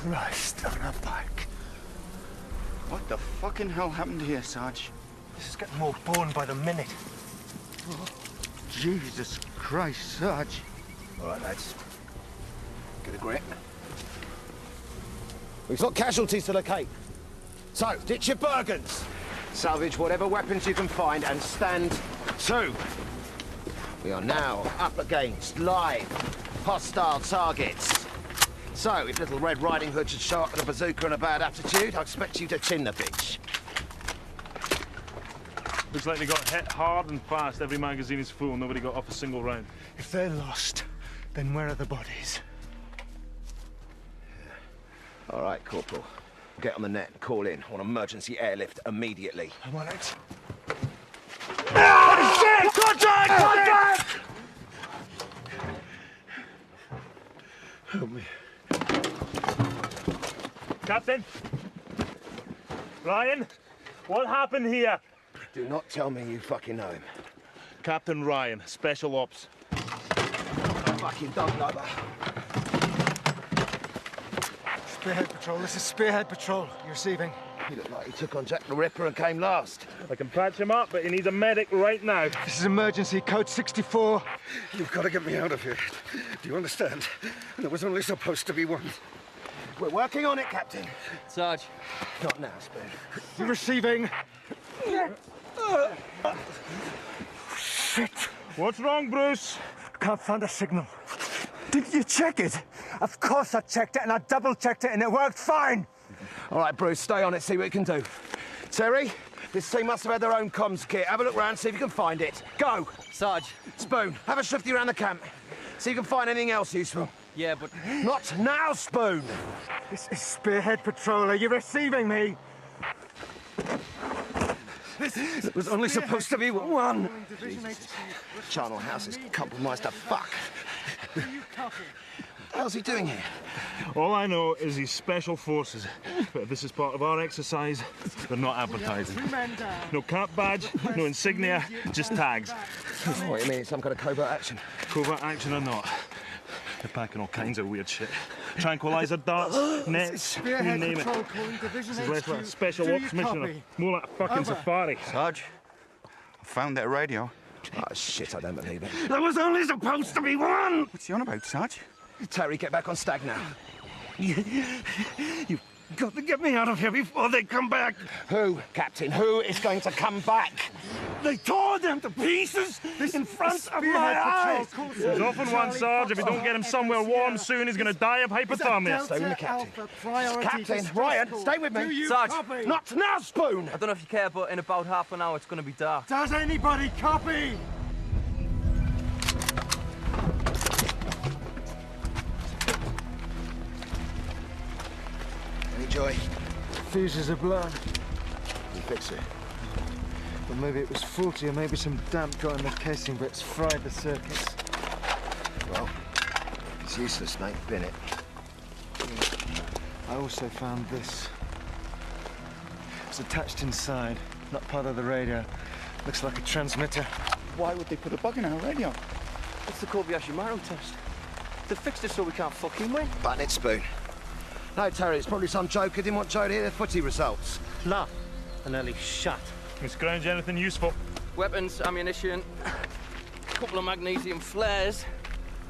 Christ on a bike. What the fucking hell happened here, Sarge? This is getting more boring by the minute. Oh, Jesus Christ, Sarge. All right, lads. Get a grip. We've got casualties to locate. So, ditch your Bergens. Salvage whatever weapons you can find and stand to. We are now up against live hostile targets. So, if little Red Riding Hood should show up with a bazooka and a bad attitude, I expect you to chin the bitch. Looks like they got hit hard and fast. Every magazine is full. Nobody got off a single round. If they're lost, then where are the bodies? All right, Corporal. Get on the net and call in on emergency airlift immediately. I'm on it. Shit! Contact! Contact! Help me. Captain? Ryan? What happened here? Do not tell me you fucking know him. Captain Ryan, Special Ops. Fucking dog lover. Spearhead Patrol, this is Spearhead Patrol. You receiving? He looked like he took on Jack the Ripper and came last. I can patch him up, but he needs a medic right now. This is emergency, code 64. You've got to get me out of here. Do you understand? There was only supposed to be one. We're working on it, Captain. Sarge. Not now, Spoon. You receiving? Shit. What's wrong, Bruce? Can't find a signal. Did you check it? Of course I checked it, and I double-checked it, and it worked fine. All right, Bruce, stay on it, see what you can do. Terry, this team must have had their own comms kit. Have a look round, see if you can find it. Go! Sarge. Spoon, have a shifty around the camp. See if you can find anything else useful. Yeah, but... Not now, Spoon! This is Spearhead Patrol. Are you receiving me? There was only supposed to be one. Charnel House is compromised to fuck. What the hell's he doing here? All I know is he's Special Forces. But if this is part of our exercise, they're not advertising. No cap badge, no insignia, just tags. What do you mean, some kind of covert action? Covert action or not, they're packing all kinds of weird shit. Tranquilizer darts, nets, you name it. This is less like a special ops mission, or more like a fucking safari. Sarge, I found that radio. Oh, shit, I don't believe it. There was only supposed to be one! What's he on about, Sarge? Terry, get back on Stag now. You've got to get me out of here before they come back. Who, Captain, who is going to come back? They tore them to pieces in front of my eyes. There's often one, Sarge. If you don't get him somewhere warm soon, he's going to die of hypothermia. Stay with me, Captain. Captain, Ryan, stay with me. Sarge. Not now, Spoon! I don't know if you care, but in about half an hour it's going to be dark. Does anybody copy? Any joy? Fuses are blown. You fix it. Well, maybe it was faulty, or maybe some damp got in the casing, but it's fried the circuits. Well, it's useless, mate. Bin it. I also found this. It's attached inside, not part of the radio. Looks like a transmitter. Why would they put a bug in our radio? It's the Kobayashi Maru test. They fixed it so we can't fucking win. Button it, Spoon. No, Terry, it's probably some joker didn't want Joe to hear the footy results. No. I nearly shot. Can scrounge anything useful? Weapons, ammunition, a couple of magnesium flares.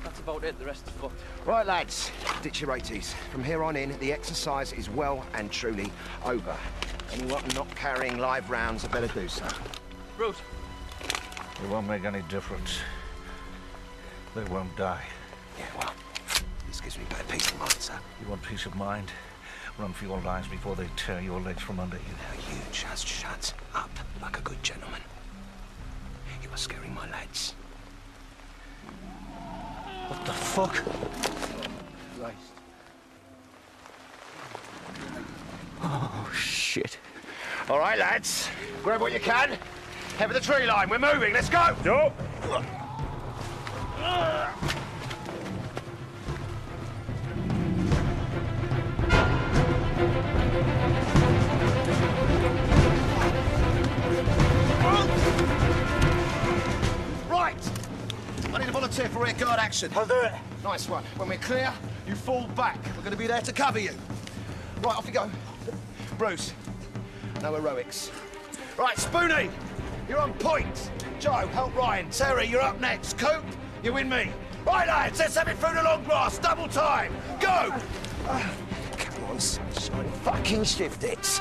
That's about it, the rest is fucked. Right, lads, ditch your 80s. From here on in, the exercise is well and truly over. Anyone not carrying live rounds had better do so. Bruce. It won't make any difference. They won't die. Yeah, well, this gives me better peace of mind, sir. You want peace of mind? Run for your lives before they tear your legs from under you. Now you just shut up like a good gentleman. You are scaring my lads. What the fuck? Christ. Oh, shit. All right, lads. Grab what you can. Head for the tree line. We're moving. Let's go. Go! Right. I need a volunteer for rear guard action. I'll do it. Nice one. When we're clear, you fall back. We're going to be there to cover you. Right, off you go. Bruce, no heroics. Right, Spoonie, you're on point. Joe, help Ryan. Terry, you're up next. Coop, you win me. Right, lads, let's have it through the long grass. Double time. Go! Come on, sunshine. Fucking shift it.